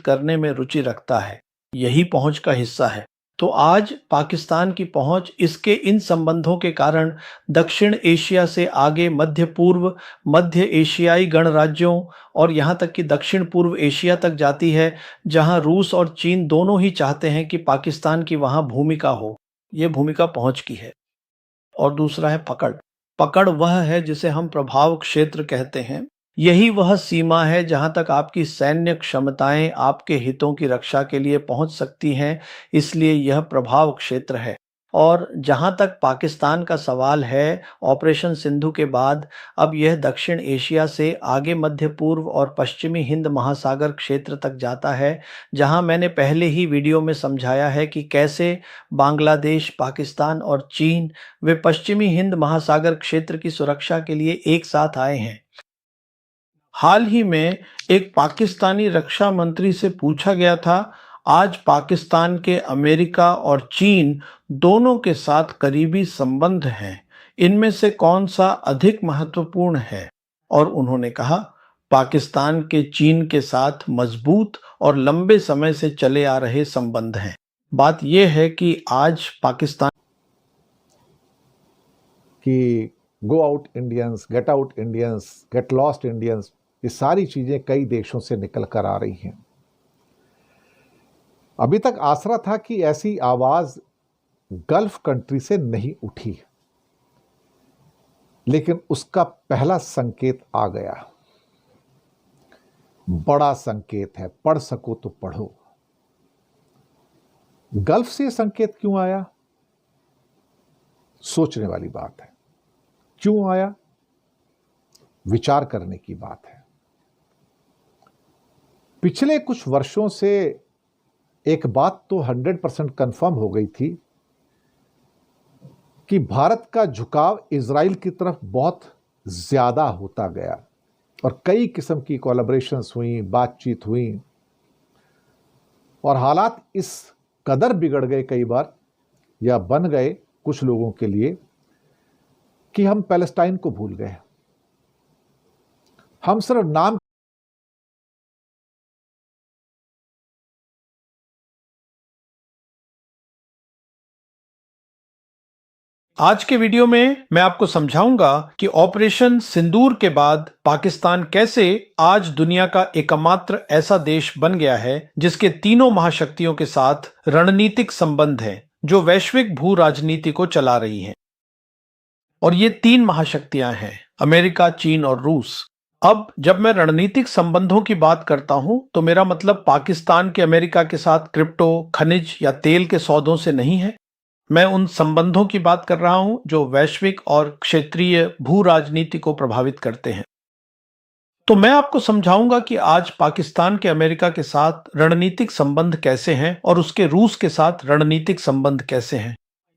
करने में रुचि रखता है। यही पहुंच का हिस्सा है। तो आज पाकिस्तान की पहुंच इसके इन संबंधों के कारण दक्षिण एशिया से आगे मध्य पूर्व, मध्य एशियाई गणराज्यों और यहाँ तक कि दक्षिण पूर्व एशिया तक जाती है, जहाँ रूस और चीन दोनों ही चाहते हैं कि पाकिस्तान की वहाँ भूमिका हो। ये भूमिका पहुंच की है। और दूसरा है पकड़। पकड़ वह है जिसे हम प्रभाव क्षेत्र कहते हैं। यही वह सीमा है जहां तक आपकी सैन्य क्षमताएं आपके हितों की रक्षा के लिए पहुंच सकती हैं, इसलिए यह प्रभाव क्षेत्र है। और जहां तक पाकिस्तान का सवाल है, ऑपरेशन सिंधु के बाद अब यह दक्षिण एशिया से आगे मध्य पूर्व और पश्चिमी हिंद महासागर क्षेत्र तक जाता है, जहां मैंने पहले ही वीडियो में समझाया है कि कैसे बांग्लादेश, पाकिस्तान और चीन वे पश्चिमी हिंद महासागर क्षेत्र की सुरक्षा के लिए एक साथ आए हैं। हाल ही में एक पाकिस्तानी रक्षा मंत्री से पूछा गया था, आज पाकिस्तान के अमेरिका और चीन दोनों के साथ करीबी संबंध हैं, इनमें से कौन सा अधिक महत्वपूर्ण है? और उन्होंने कहा, पाकिस्तान के चीन के साथ मजबूत और लंबे समय से चले आ रहे संबंध हैं। बात यह है कि आज पाकिस्तान कि go out Indians, get out Indians, get lost Indians, ये सारी चीजें कई देशों से निकल कर आ रही हैं। अभी तक आसरा था कि ऐसी आवाज गल्फ कंट्री से नहीं उठी, लेकिन उसका पहला संकेत आ गया। बड़ा संकेत है, पढ़ सको तो पढ़ो। गल्फ से संकेत क्यों आया? सोचने वाली बात है। क्यों आया? विचार करने की बात है। पिछले कुछ वर्षों से एक बात तो 100% कंफर्म हो गई थी कि भारत का झुकाव इजराइल की तरफ बहुत ज्यादा होता गया और कई किस्म की कोलैबोरेशंस हुई, बातचीत हुई और हालात इस कदर बिगड़ गए कई बार, या बन गए कुछ लोगों के लिए, कि हम पैलेस्टाइन को भूल गए। हम सिर्फ नाम आज के वीडियो में मैं आपको समझाऊंगा कि ऑपरेशन सिंदूर के बाद पाकिस्तान कैसे आज दुनिया का एकमात्र ऐसा देश बन गया है जिसके तीनों महाशक्तियों के साथ रणनीतिक संबंध हैं, जो वैश्विक भू राजनीति को चला रही हैं। और ये तीन महाशक्तियां हैं, अमेरिका, चीन और रूस। अब जब मैं रणनीतिक संबंधों की बात करता हूं तो मेरा मतलब पाकिस्तान के अमेरिका के साथ क्रिप्टो, खनिज या तेल के सौदों से नहीं है। मैं उन संबंधों की बात कर रहा हूं जो वैश्विक और क्षेत्रीय भू राजनीति को प्रभावित करते हैं। तो मैं आपको समझाऊंगा कि आज पाकिस्तान के अमेरिका के साथ रणनीतिक संबंध कैसे हैं और उसके रूस के साथ रणनीतिक संबंध कैसे हैं।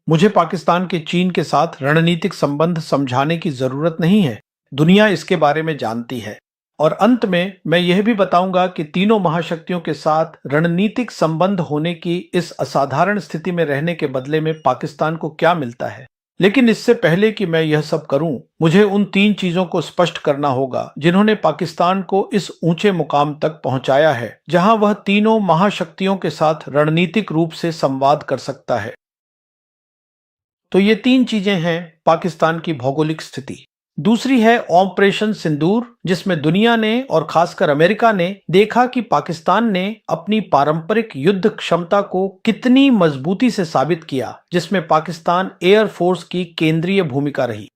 मुझे पाकिस्तान के चीन के साथ रणनीतिक संबंध समझाने की जरूरत नहीं है, दुनिया इसके बारे में जानती है। और अंत में मैं यह भी बताऊंगा कि तीनों महाशक्तियों के साथ रणनीतिक संबंध होने की इस असाधारण स्थिति में रहने के बदले में पाकिस्तान को क्या मिलता है। लेकिन इससे पहले कि मैं यह सब करूं, मुझे उन तीन चीजों को स्पष्ट करना होगा जिन्होंने पाकिस्तान को इस ऊंचे मुकाम तक पहुंचाया है, जहां वह तीनों महाशक्तियों के साथ रणनीतिक रूप से संवाद कर सकता है। तो ये तीन चीजें हैं पाकिस्तान की भौगोलिक स्थिति। दूसरी है ऑपरेशन सिंदूर, जिसमें दुनिया ने और खासकर अमेरिका ने देखा कि पाकिस्तान ने अपनी पारंपरिक युद्ध क्षमता को कितनी मजबूती से साबित किया, जिसमें पाकिस्तान एयर फोर्स की केंद्रीय भूमिका रही।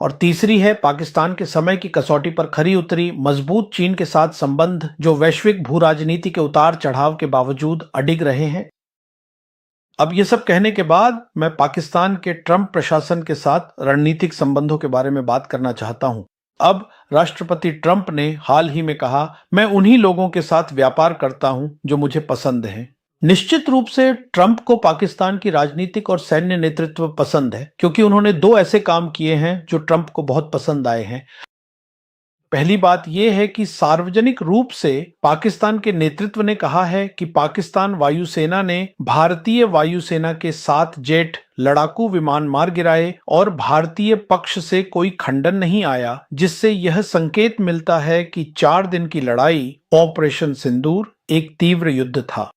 और तीसरी है पाकिस्तान के समय की कसौटी पर खरी उतरी मजबूत चीन के साथ संबंध, जो वैश्विक भू राजनीति के उतार चढ़ाव के बावजूद अडिग रहे हैं। अब ये सब कहने के बाद मैं पाकिस्तान के ट्रंप प्रशासन के साथ रणनीतिक संबंधों के बारे में बात करना चाहता हूं। अब राष्ट्रपति ट्रंप ने हाल ही में कहा, मैं उन्हीं लोगों के साथ व्यापार करता हूं जो मुझे पसंद हैं। निश्चित रूप से ट्रंप को पाकिस्तान की राजनीतिक और सैन्य नेतृत्व पसंद है, क्योंकि उन्होंने दो ऐसे काम किए हैं जो ट्रंप को बहुत पसंद आए हैं। पहली बात यह है कि सार्वजनिक रूप से पाकिस्तान के नेतृत्व ने कहा है कि पाकिस्तान वायुसेना ने भारतीय वायुसेना के 7 जेट लड़ाकू विमान मार गिराए और भारतीय पक्ष से कोई खंडन नहीं आया, जिससे यह संकेत मिलता है कि 4 दिन की लड़ाई ऑपरेशन सिंदूर एक तीव्र युद्ध था।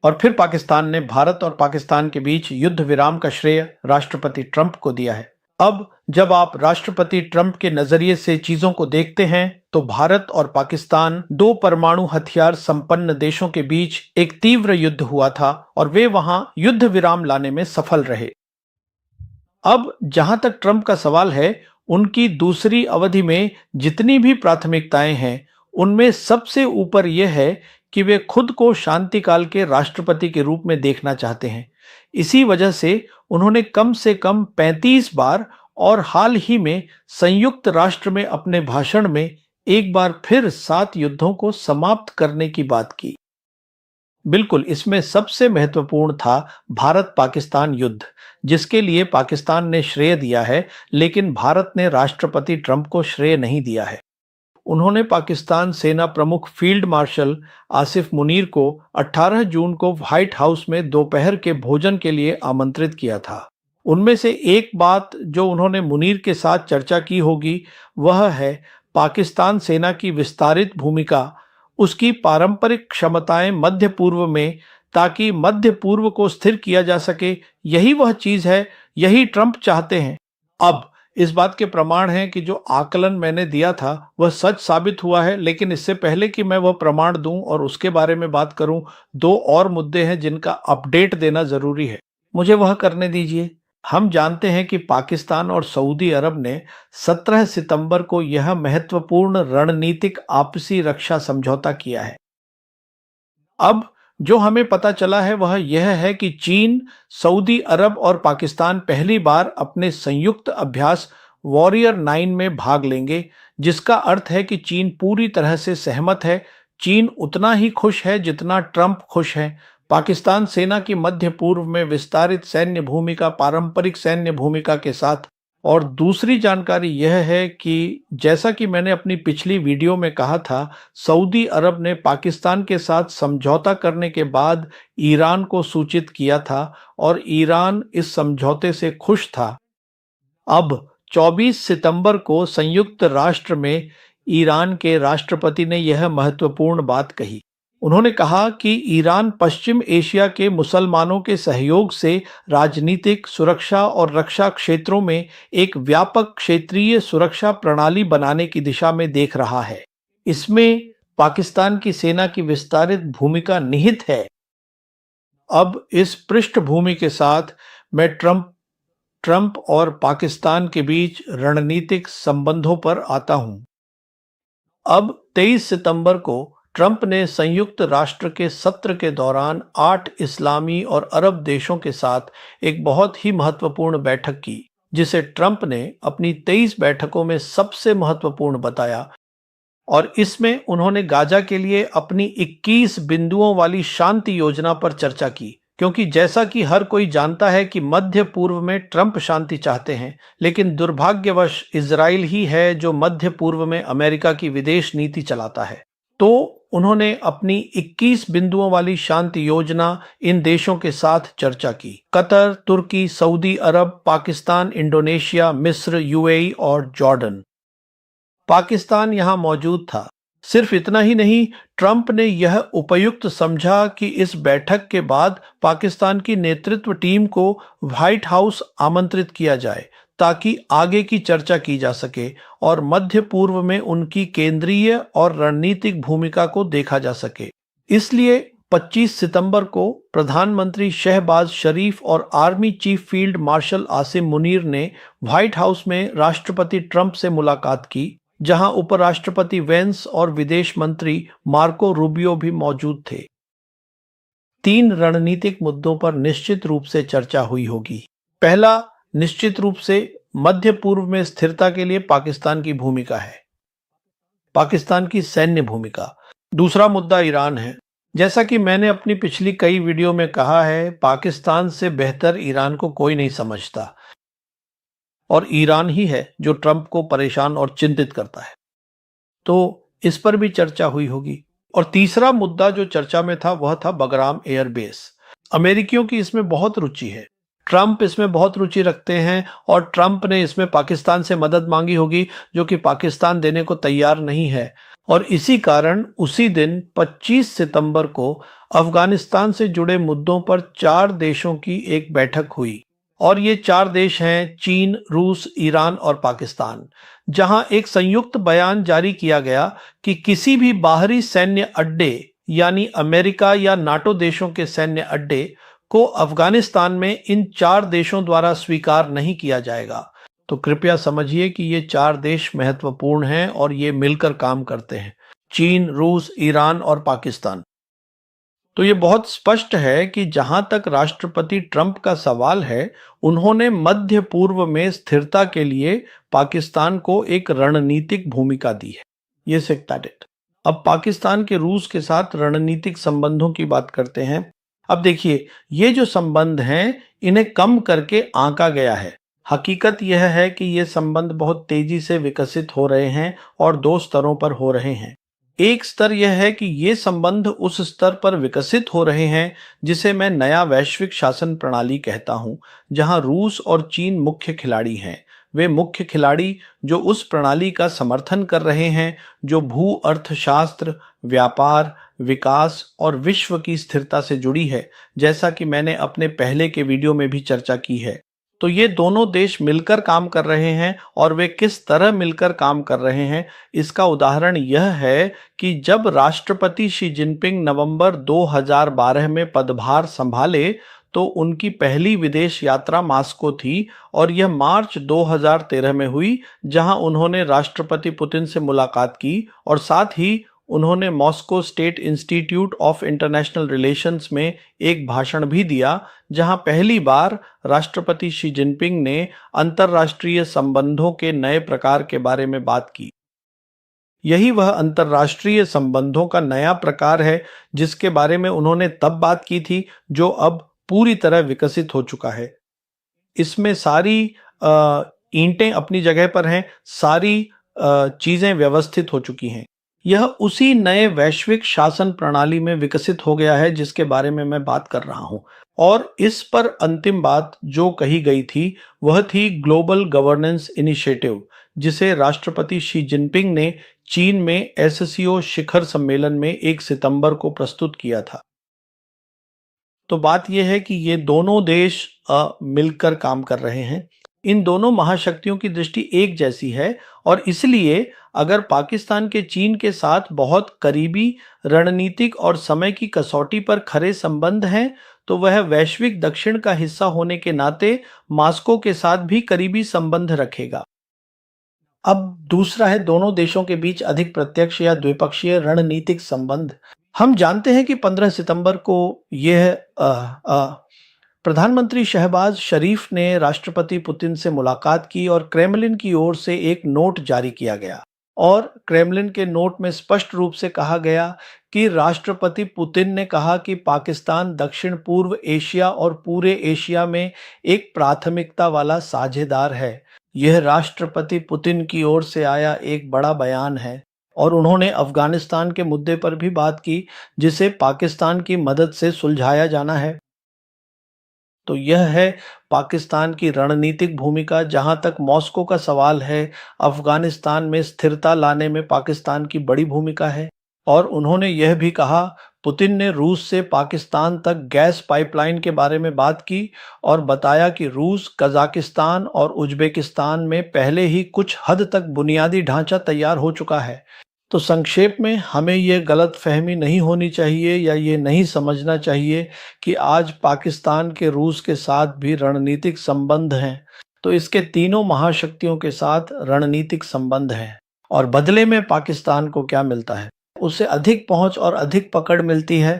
और फिर पाकिस्तान ने भारत और पाकिस्तान के बीच युद्ध विराम का श्रेय राष्ट्रपति ट्रंप को दिया है। अब जब आप राष्ट्रपति ट्रंप के नजरिए से चीजों को देखते हैं तो भारत और पाकिस्तान 2 परमाणु हथियार संपन्न देशों के बीच एक तीव्र युद्ध हुआ था और वे वहां युद्ध विराम लाने में सफल रहे। अब जहां तक ट्रंप का सवाल है, उनकी दूसरी अवधि में जितनी भी प्राथमिकताएं हैं उनमें सबसे ऊपर यह है कि वे खुद को शांतिकाल के राष्ट्रपति के रूप में देखना चाहते हैं। इसी वजह से उन्होंने कम से कम 35 बार और हाल ही में संयुक्त राष्ट्र में अपने भाषण में एक बार फिर 7 युद्धों को समाप्त करने की बात की। बिल्कुल, इसमें सबसे महत्वपूर्ण था भारत पाकिस्तान युद्ध, जिसके लिए पाकिस्तान ने श्रेय दिया है, लेकिन भारत ने राष्ट्रपति ट्रंप को श्रेय नहीं दिया है। उन्होंने पाकिस्तान सेना प्रमुख फील्ड मार्शल आसिफ मुनीर को 18 जून को व्हाइट हाउस में दोपहर के भोजन के लिए आमंत्रित किया था। उनमें से एक बात जो उन्होंने मुनीर के साथ चर्चा की होगी वह है पाकिस्तान सेना की विस्तारित भूमिका, उसकी पारंपरिक क्षमताएं मध्य पूर्व में, ताकि मध्य पूर्व को स्थिर किया जा सके। यही वह चीज है, यही ट्रंप चाहते हैं। अब इस बात के प्रमाण हैं कि जो आकलन मैंने दिया था वह सच साबित हुआ है, लेकिन इससे पहले कि मैं वह प्रमाण दूं और उसके बारे में बात करूं, 2 और मुद्दे हैं जिनका अपडेट देना जरूरी है। मुझे वह करने दीजिए। हम जानते हैं कि पाकिस्तान और सऊदी अरब ने 17 सितंबर को यह महत्वपूर्ण रणनीतिक आपसी रक्षा समझौता किया है। अब जो हमें पता चला है वह यह है कि चीन, सऊदी अरब और पाकिस्तान पहली बार अपने संयुक्त अभ्यास वॉरियर 9 में भाग लेंगे, जिसका अर्थ है कि चीन पूरी तरह से सहमत है। चीन उतना ही खुश है जितना ट्रंप खुश है। पाकिस्तान सेना की मध्य पूर्व में विस्तारित सैन्य भूमिका पारंपरिक सैन्य भूमिका के साथ। और दूसरी जानकारी यह है कि जैसा कि मैंने अपनी पिछली वीडियो में कहा था, सऊदी अरब ने पाकिस्तान के साथ समझौता करने के बाद ईरान को सूचित किया था और ईरान इस समझौते से खुश था। अब 24 सितंबर को संयुक्त राष्ट्र में ईरान के राष्ट्रपति ने यह महत्वपूर्ण बात कही। उन्होंने कहा कि ईरान पश्चिम एशिया के मुसलमानों के सहयोग से राजनीतिक, सुरक्षा और रक्षा क्षेत्रों में एक व्यापक क्षेत्रीय सुरक्षा प्रणाली बनाने की दिशा में देख रहा है। इसमें पाकिस्तान की सेना की विस्तारित भूमिका निहित है। अब इस पृष्ठभूमि के साथ मैं ट्रंप और पाकिस्तान के बीच रणनीतिक संबंधों पर आता हूं। अब 23 सितंबर को ट्रंप ने संयुक्त राष्ट्र के सत्र के दौरान 8 इस्लामी और अरब देशों के साथ एक बहुत ही महत्वपूर्ण बैठक की, जिसे ट्रंप ने अपनी 23 बैठकों में सबसे महत्वपूर्ण बताया। और इसमें उन्होंने गाजा के लिए अपनी 21 बिंदुओं वाली शांति योजना पर चर्चा की, क्योंकि जैसा कि हर कोई जानता है कि मध्य पूर्व में ट्रंप शांति चाहते हैं, लेकिन दुर्भाग्यवश इजराइल ही है जो मध्य पूर्व में अमेरिका की विदेश नीति चलाता है। तो उन्होंने अपनी 21 बिंदुओं वाली शांति योजना इन देशों के साथ चर्चा की: कतर, तुर्की, सऊदी अरब, पाकिस्तान, इंडोनेशिया, मिस्र, यूएई और जॉर्डन। पाकिस्तान यहां मौजूद था। सिर्फ इतना ही नहीं, ट्रंप ने यह उपयुक्त समझा कि इस बैठक के बाद पाकिस्तान की नेतृत्व टीम को व्हाइट हाउस आमंत्रित किया जाए, ताकि आगे की चर्चा की जा सके और मध्य पूर्व में उनकी केंद्रीय और रणनीतिक भूमिका को देखा जा सके। इसलिए 25 सितंबर को प्रधानमंत्री शहबाज शरीफ और army chief field marshal Asim Munir ने व्हाइट हाउस में राष्ट्रपति ट्रंप से मुलाकात की, जहां उपराष्ट्रपति वेंस और विदेश मंत्री मार्को रूबियो भी मौजूद थे। 3 रणनीतिक मुद्दों पर निश्चित रूप से चर्चा हुई होगी। पहला, निश्चित रूप से मध्य पूर्व में स्थिरता के लिए पाकिस्तान की भूमिका है, पाकिस्तान की सैन्य भूमिका। दूसरा मुद्दा ईरान है। जैसा कि मैंने अपनी पिछली कई वीडियो में कहा है, पाकिस्तान से बेहतर ईरान को कोई नहीं समझता और ईरान ही है जो ट्रंप को परेशान और चिंतित करता है। तो इस पर भी चर्चा हुई होगी। और तीसरा मुद्दा जो चर्चा में था वह था बगराम एयरबेस। अमेरिकियों की इसमें बहुत रुचि है, ट्रंप इसमें बहुत रुचि रखते हैं और ट्रंप ने इसमें पाकिस्तान से मदद मांगी होगी जो कि पाकिस्तान देने को तैयार नहीं है। और इसी कारण उसी दिन 25 सितंबर को अफगानिस्तान से जुड़े मुद्दों पर 4 देशों की एक बैठक हुई। और ये 4 देश हैं चीन, रूस, ईरान और पाकिस्तान, जहां एक संयुक्त बयान जारी किया गया कि किसी भी बाहरी सैन्य अड्डे यानी अमेरिका या नाटो देशों के सैन्य अड्डे को अफगानिस्तान में इन 4 देशों द्वारा स्वीकार नहीं किया जाएगा। तो कृपया समझिए कि ये 4 देश महत्वपूर्ण हैं और ये मिलकर काम करते हैं, चीन, रूस, ईरान और पाकिस्तान। तो ये बहुत स्पष्ट है कि जहां तक राष्ट्रपति ट्रंप का सवाल है, उन्होंने मध्य पूर्व में स्थिरता के लिए पाकिस्तान को एक रणनीतिक भूमिका दी है। ये सिक्ताडेट। अब पाकिस्तान के रूस के साथ रणनीतिक संबंधों की बात करते हैं। अब देखिए, ये जो संबंध हैं इन्हें कम करके आंका गया है। हकीकत यह है कि ये संबंध बहुत तेजी से विकसित हो रहे हैं और 2 स्तरों पर हो रहे हैं। एक स्तर यह है कि ये संबंध उस स्तर पर विकसित हो रहे हैं जिसे मैं नया वैश्विक शासन प्रणाली कहता हूं, जहां रूस और चीन मुख्य खिलाड़ी हैं। वे मुख्य खिलाड़ी जो उस प्रणाली का समर्थन कर रहे हैं जो भू अर्थशास्त्र, व्यापार, विकास और विश्व की स्थिरता से जुड़ी है, जैसा कि मैंने अपने पहले के वीडियो में भी चर्चा की है। तो ये दोनों देश मिलकर काम कर रहे हैं और वे किस तरह मिलकर काम कर रहे हैं, इसका उदाहरण यह है कि जब राष्ट्रपति शी जिनपिंग नवंबर 2012 में पदभार संभाले तो उनकी पहली विदेश यात्रा मास्को थी और यह मार्च 2013 में हुई, जहां उन्होंने राष्ट्रपति पुतिन से मुलाकात की और साथ ही उन्होंने Moscow state institute of international relations में एक भाषण भी दिया, जहां पहली बार राष्ट्रपति शी जिनपिंग ने अंतर्राष्ट्रीय संबंधों के नए प्रकार के बारे में बात की। यही वह अंतर्राष्ट्रीय संबंधों का नया प्रकार है जिसके बारे में उन्होंने तब बात की थी, जो अब पूरी तरह विकसित हो चुका है। इसमें सारी ईंटें अपनी जगह पर हैं, सारी चीजें व्यवस्थित हो चुकी हैं। यह उसी नए वैश्विक शासन प्रणाली में विकसित हो गया है जिसके बारे में मैं बात कर रहा हूं। और इस पर अंतिम बात जो कही गई थी वह थी ग्लोबल गवर्नेंस इनिशिएटिव, जिसे राष्ट्रपति शी जिनपिंग ने चीन में एससीओ शिखर सम्मेलन में 1 सितंबर को प्रस्तुत किया था। तो बात यह है कि ये दोनों देश मिलकर काम कर रहे हैं। इन दोनों महाशक्तियों की दृष्टि एक जैसी है और इसलिए अगर पाकिस्तान के चीन के साथ बहुत करीबी रणनीतिक और समय की कसौटी पर खरे संबंध हैं, तो वह वैश्विक दक्षिण का हिस्सा होने के नाते मॉस्को के साथ भी करीबी संबंध रखेगा। अब दूसरा है दोनों देशों के बीच अधिक प्रत्यक्ष या द्विपक्षीय रणनीतिक संबंध। हम जानते हैं कि 15 सितंबर को यह प्रधानमंत्री शहबाज शरीफ ने राष्ट्रपति पुतिन से मुलाकात की और क्रेमलिन की ओर से एक नोट जारी किया गया और क्रेमलिन के नोट में स्पष्ट रूप से कहा गया कि राष्ट्रपति पुतिन ने कहा कि पाकिस्तान दक्षिण पूर्व एशिया और पूरे एशिया में एक प्राथमिकता वाला साझेदार है। यह राष्ट्रपति पुतिन की ओर से आया एक बड़ा बयान है और उन्होंने अफगानिस्तान के मुद्दे पर भी बात की जिसे पाकिस्तान की मदद से सुलझाया जाना है। तो यह है पाकिस्तान की रणनीतिक भूमिका। जहां तक मॉस्को का सवाल है, अफगानिस्तान में स्थिरता लाने में पाकिस्तान की बड़ी भूमिका है। और उन्होंने यह भी कहा, पुतिन ने रूस से पाकिस्तान तक गैस पाइपलाइन के बारे में बात की और बताया कि रूस, कजाकिस्तान और उज्बेकिस्तान में पहले ही कुछ हद तक बुनियादी ढांचा तैयार हो चुका है। तो संक्षेप में हमें ये गलत फहमी नहीं होनी चाहिए या ये नहीं समझना चाहिए कि आज पाकिस्तान के रूस के साथ भी रणनीतिक संबंध हैं। तो इसके तीनों महाशक्तियों के साथ रणनीतिक संबंध हैं और बदले में पाकिस्तान को क्या मिलता है? उसे अधिक पहुंच और अधिक पकड़ मिलती है।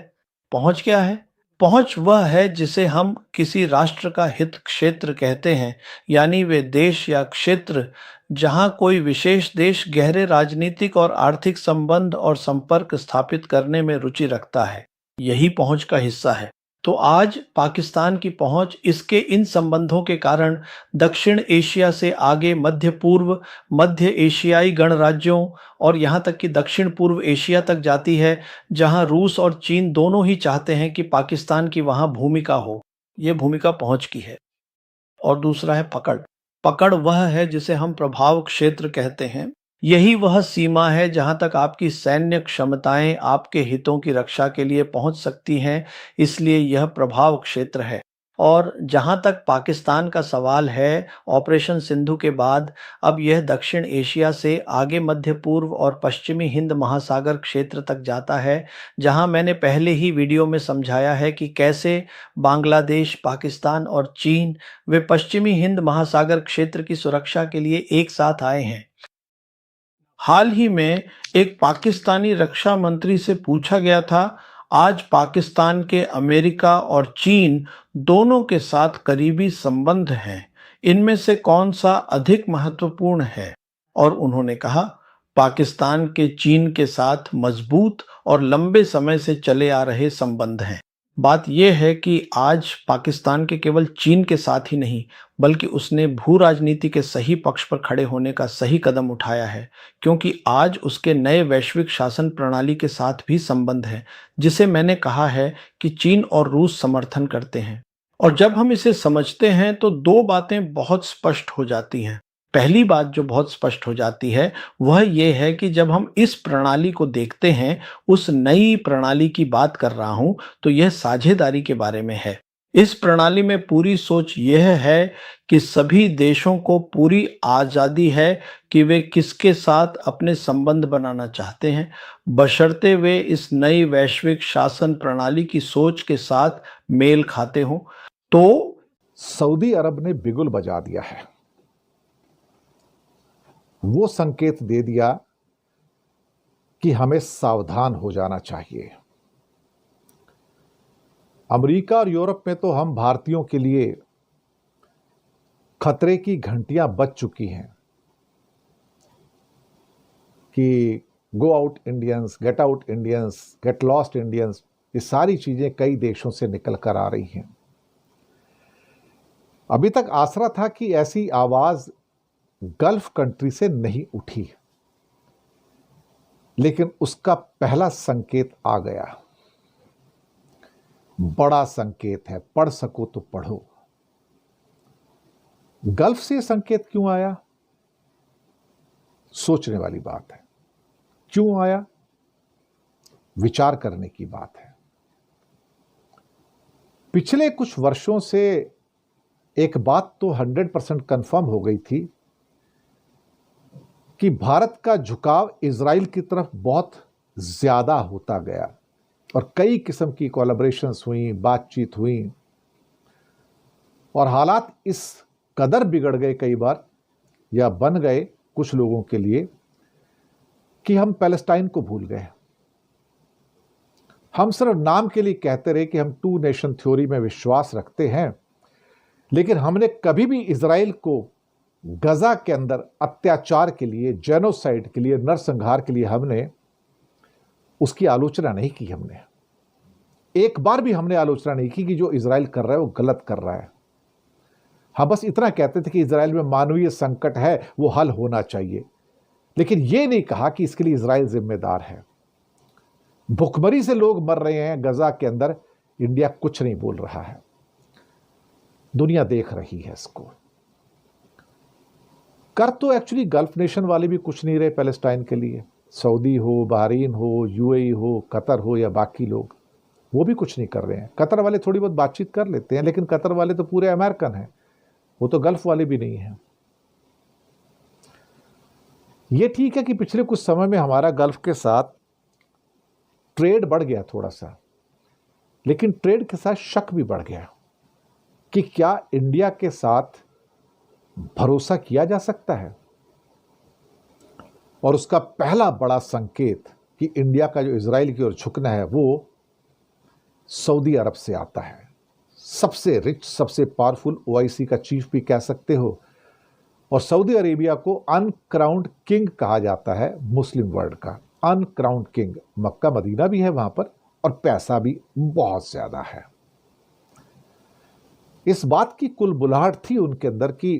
पहुंच क्या है? पहुंच वह है जिसे हम किसी राष्ट्र का हित क्षेत्र कहते हैं, यानी वे देश या क्षेत्र जहां कोई विशेष देश गहरे राजनीतिक और आर्थिक संबंध और संपर्क स्थापित करने में रुचि रखता है। यही पहुंच का हिस्सा है। तो आज पाकिस्तान की पहुंच इसके इन संबंधों के कारण दक्षिण एशिया से आगे मध्य पूर्व, मध्य एशियाई गणराज्यों और यहां तक कि दक्षिण पूर्व एशिया तक जाती है, जहां रूस और चीन दोनों ही चाहते हैं कि पाकिस्तान की वहां भूमिका हो। ये भूमिका पहुंच की है। और दूसरा है पकड़। पकड़ वह है जिसे हम प्रभाव क्षेत्र कहते हैं। यही वह सीमा है जहां तक आपकी सैन्य क्षमताएं आपके हितों की रक्षा के लिए पहुंच सकती हैं, इसलिए यह प्रभाव क्षेत्र है। और जहां तक पाकिस्तान का सवाल है, ऑपरेशन सिंधु के बाद अब यह दक्षिण एशिया से आगे मध्य पूर्व और पश्चिमी हिंद महासागर क्षेत्र तक जाता है, जहां मैंने पहले ही वीडियो में समझाया है कि कैसे बांग्लादेश, पाकिस्तान और चीन वे पश्चिमी हिंद महासागर क्षेत्र की सुरक्षा के लिए एक साथ आए हैं। हाल ही में एक पाकिस्तानी रक्षा मंत्री से पूछा गया था, आज पाकिस्तान के अमेरिका और चीन दोनों के साथ करीबी संबंध हैं, इनमें से कौन सा अधिक महत्वपूर्ण है? और उन्होंने कहा, पाकिस्तान के चीन के साथ मजबूत और लंबे समय से चले आ रहे संबंध हैं। बात यह है कि आज पाकिस्तान के केवल चीन के साथ ही नहीं, बल्कि उसने भू राजनीति के सही पक्ष पर खड़े होने का सही कदम उठाया है, क्योंकि आज उसके नए वैश्विक शासन प्रणाली के साथ भी संबंध है, जिसे मैंने कहा है कि चीन और रूस समर्थन करते हैं। और जब हम इसे समझते हैं तो दो बातें बहुत स्पष्ट हो जाती हैं। पहली बात जो बहुत स्पष्ट हो जाती है वह यह है कि जब हम इस प्रणाली को देखते हैं, उस नई प्रणाली की बात कर रहा हूं, तो यह साझेदारी के बारे में है। इस प्रणाली में पूरी सोच यह है कि सभी देशों को पूरी आज़ादी है कि वे किसके साथ अपने संबंध बनाना चाहते हैं, बशर्ते वे इस नई वैश्विक शासन प्रणाली की सोच के साथ मेल खाते हों। तो सऊदी अरब ने बिगुल बजा दिया है, वो संकेत दे दिया कि हमें सावधान हो जाना चाहिए। अमेरिका और यूरोप में तो हम भारतीयों के लिए खतरे की घंटियां बज चुकी हैं कि go out Indians, get out Indians, get lost Indians, ये सारी चीजें कई देशों से निकल कर आ रही हैं। अभी तक आसरा था कि ऐसी आवाज गल्फ कंट्री से नहीं उठी, लेकिन उसका पहला संकेत आ गया। बड़ा संकेत है, पढ़ सको तो पढ़ो। गल्फ से संकेत क्यों आया? सोचने वाली बात है। क्यों आया? विचार करने की बात है। पिछले कुछ वर्षों से एक बात तो 100% कंफर्म हो गई थी कि भारत का झुकाव इजराइल की तरफ बहुत ज्यादा होता गया और कई किस्म की कोलैबोरेशंस हुई, बातचीत हुई, और हालात इस कदर बिगड़ गए कई बार, या बन गए कुछ लोगों के लिए, कि हम पैलेस्टाइन को भूल गए। हम सिर्फ नाम के लिए कहते रहे कि हम 2 नेशन थ्योरी में विश्वास रखते हैं, लेकिन हमने कभी भी इजराइल को गजा के अंदर अत्याचार के लिए, जेनोसाइड के लिए, नरसंहार के लिए हमने उसकी आलोचना नहीं की। हमने एक बार भी हमने आलोचना नहीं की कि जो इजराइल कर रहा है वो गलत कर रहा है। हम बस इतना कहते थे कि इजराइल में मानवीय संकट है, वो हल होना चाहिए, लेकिन ये नहीं कहा कि इसके लिए इजराइल जिम्मेदार है। भुखमरी से लोग मर रहे हैं गजा के अंदर, इंडिया कुछ नहीं बोल रहा है। दुनिया देख रही है इसको। कर तो एक्चुअली गल्फ नेशन वाले भी कुछ नहीं रहे पैलेस्टाइन के लिए। सऊदी हो, बहरीन हो, यूएई हो, कतर हो या बाकी लोग, वो भी कुछ नहीं कर रहे हैं। कतर वाले थोड़ी बहुत बातचीत कर लेते हैं, लेकिन कतर वाले तो पूरे अमेरिकन हैं, वो तो गल्फ वाले भी नहीं हैं। ये ठीक है कि पिछले कुछ समय में हमारा गल्फ के साथ ट्रेड बढ़ गया थोड़ा सा, लेकिन ट्रेड के साथ शक भी बढ़ गया कि क्या इंडिया के साथ भरोसा किया जा सकता है। और उसका पहला बड़ा संकेत कि इंडिया का जो इजराइल की ओर झुकना है वो सऊदी अरब से आता है। सबसे रिच, सबसे पावरफुल ओआईसी का चीफ भी कह सकते हो, और सऊदी अरेबिया को अनक्राउंड किंग कहा जाता है मुस्लिम वर्ल्ड का। अनक्राउंड किंग, मक्का मदीना भी है वहां पर, और पैसा भी बहुत ज्यादा है। इस बात की कुलबुलाहट थी उनके अंदर कि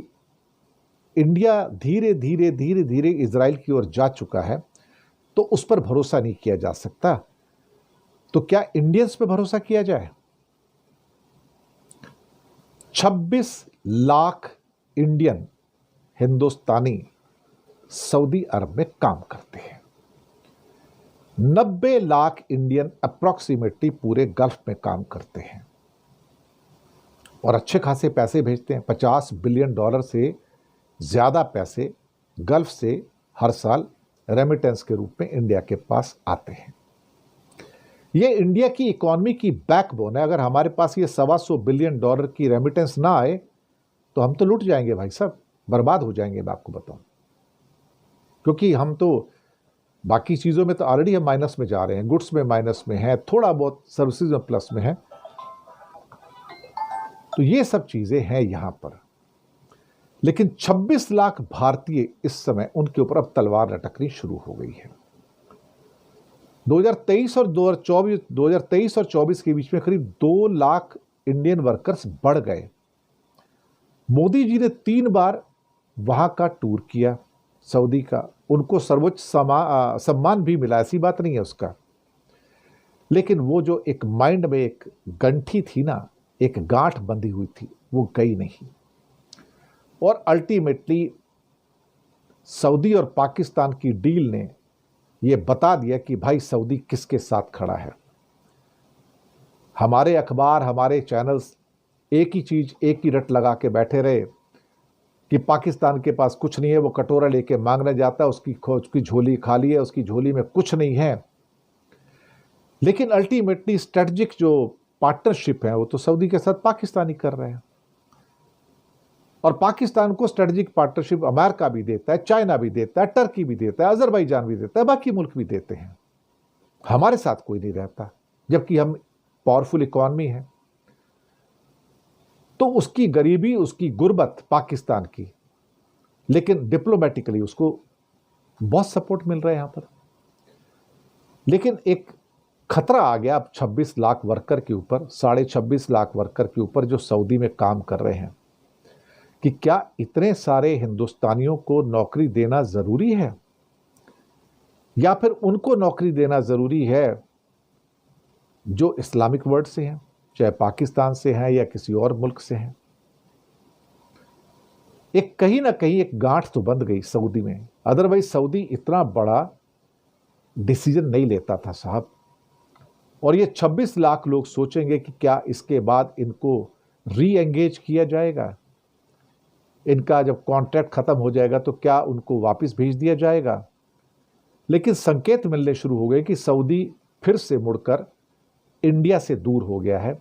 इंडिया धीरे धीरे धीरे धीरे इजराइल की ओर जा चुका है, तो उस पर भरोसा नहीं किया जा सकता, तो क्या इंडियंस पे भरोसा किया जाए? 26 लाख इंडियन हिंदुस्तानी सऊदी अरब में काम करते हैं। 90 लाख इंडियन अप्रॉक्सीमेटली पूरे गल्फ में काम करते हैं और अच्छे खासे पैसे भेजते हैं। $50 बिलियन से ज़्यादा पैसे गल्फ से हर साल रेमिटेंस के रूप में इंडिया के पास आते हैं। ये इंडिया की इकॉनमी की बैकबोन है। अगर हमारे पास ये $125 बिलियन की रेमिटेंस ना आए तो हम तो लूट जाएंगे भाई साहब, बर्बाद हो जाएंगे, मैं आपको बताऊं। क्योंकि हम तो बाकी चीज़ों में तो ऑलरेडी हम माइनस में जा रहे हैं, गुड्स में माइनस में है, थोड़ा बहुत सर्विसेज में प्लस में है। तो ये सब चीज़ें हैं यहाँ पर। लेकिन 26 लाख भारतीय इस समय उनके ऊपर अब तलवार लटकनी शुरू हो गई है। 2023 और 2024 के बीच में करीब 2 लाख इंडियन वर्कर्स बढ़ गए। मोदी जी ने 3 बार वहां का टूर किया सऊदी का, उनको सर्वोच्च सम्मान भी मिला, ऐसी बात नहीं है उसका। लेकिन वो जो एक माइंड में एक गंठी थी ना, एक गांठ बंधी हुई थी, वो गई नहीं। और अल्टीमेटली सऊदी और पाकिस्तान की डील ने ये बता दिया कि भाई सऊदी किसके साथ खड़ा है। हमारे अखबार, हमारे चैनल्स एक ही चीज, एक ही रट लगा के बैठे रहे कि पाकिस्तान के पास कुछ नहीं है, वो कटोरा लेके मांगने जाता है, उसकी झोली खाली है, उसकी झोली में कुछ नहीं है। लेकिन अल्टीमेटली स्ट्रेटजिक जो पार्टनरशिप है वो तो सऊदी के साथ पाकिस्तानी कर रहे हैं। और पाकिस्तान को स्ट्रेटजिक पार्टनरशिप अमेरिका भी देता है, चाइना भी देता है, टर्की भी देता है, अजरबैजान भी देता है, बाकी मुल्क भी देते हैं। हमारे साथ कोई नहीं रहता, जबकि हम पावरफुल इकॉनमी है। तो उसकी गरीबी, उसकी गुर्बत पाकिस्तान की, लेकिन डिप्लोमेटिकली उसको बहुत सपोर्ट मिल रहा है यहां पर। लेकिन एक खतरा आ गया अब 26 लाख वर्कर के ऊपर, 26.5 लाख वर्कर के ऊपर जो सऊदी में काम कर रहे हैं, कि क्या इतने सारे हिंदुस्तानियों को नौकरी देना जरूरी है, या फिर उनको नौकरी देना जरूरी है जो इस्लामिक वर्ल्ड से हैं, चाहे पाकिस्तान से हैं या किसी और मुल्क से हैं। एक कहीं ना कहीं एक गांठ तो बंध गई सऊदी में, अदरवाइज सऊदी इतना बड़ा डिसीजन नहीं लेता था साहब। और ये 26 लाख लोग सोचेंगे कि क्या इसके बाद इनको री एंगेज किया जाएगा, इनका जब कॉन्ट्रैक्ट खत्म हो जाएगा तो क्या उनको वापस भेज दिया जाएगा। लेकिन संकेत मिलने शुरू हो गए कि सऊदी फिर से मुड़कर इंडिया से दूर हो गया है।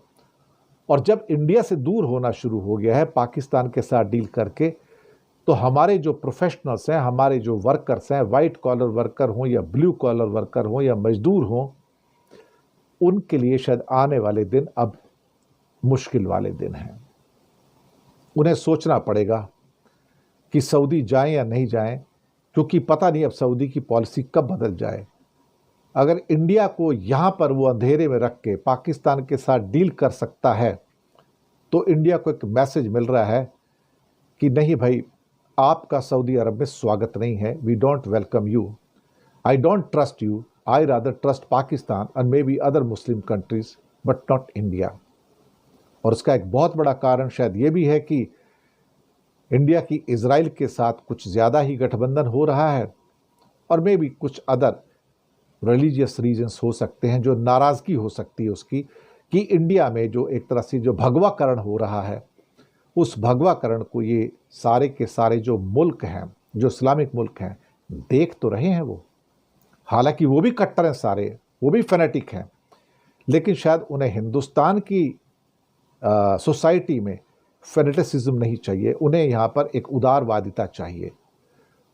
और जब इंडिया से दूर होना शुरू हो गया है पाकिस्तान के साथ डील करके, तो हमारे जो प्रोफेशनल्स हैं, हमारे जो वर्कर्स हैं, वाइट कॉलर वर्कर हों या ब्लू कॉलर वर्कर हों या मजदूर हों, उनके लिए शायद आने वाले दिन अब मुश्किल वाले दिन हैं। उन्हें सोचना पड़ेगा कि सऊदी जाएं या नहीं जाएं, क्योंकि पता नहीं अब सऊदी की पॉलिसी कब बदल जाए। अगर इंडिया को यहाँ पर वो अंधेरे में रख के पाकिस्तान के साथ डील कर सकता है, तो इंडिया को एक मैसेज मिल रहा है कि नहीं भाई, आपका सऊदी अरब में स्वागत नहीं है, we don't welcome you, I don't trust you, I rather trust Pakistan and maybe other Muslim countries but not India. और उसका एक बहुत बड़ा कारण शायद ये भी है कि इंडिया की इजराइल के साथ कुछ ज़्यादा ही गठबंधन हो रहा है, और मे भी कुछ अदर रिलीजियस रीजन्स हो सकते हैं जो नाराज़गी हो सकती है उसकी, कि इंडिया में जो एक तरह से जो भगवाकरण हो रहा है, उस भगवाकरण को ये सारे के सारे जो मुल्क हैं, जो इस्लामिक मुल्क हैं, देख तो रहे हैं वो। हालांकि वो भी कट्टर हैं सारे, वो भी फैनेटिक हैं, लेकिन शायद उन्हें हिंदुस्तान की सोसाइटी में फेनेटिसिज्म नहीं चाहिए, उन्हें यहाँ पर एक उदारवादिता चाहिए।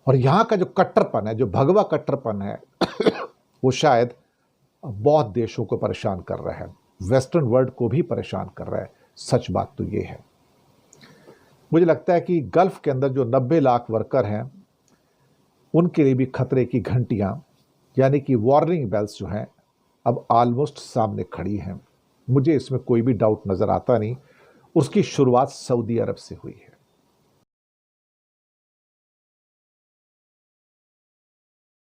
और यहाँ का जो कट्टरपन है, जो भगवा कट्टरपन है वो शायद बहुत देशों को परेशान कर रहा है, वेस्टर्न वर्ल्ड को भी परेशान कर रहा है। सच बात तो ये है। मुझे लगता है कि गल्फ के अंदर जो 90 लाख वर्कर हैं, उनके लिए भी खतरे की घंटियां, यानी कि वार्निंग बेल्स जो हैं, अब ऑलमोस्ट सामने खड़ी हैं। मुझे इसमें कोई भी डाउट नज़र आता नहीं। उसकी शुरुआत सऊदी अरब से हुई है।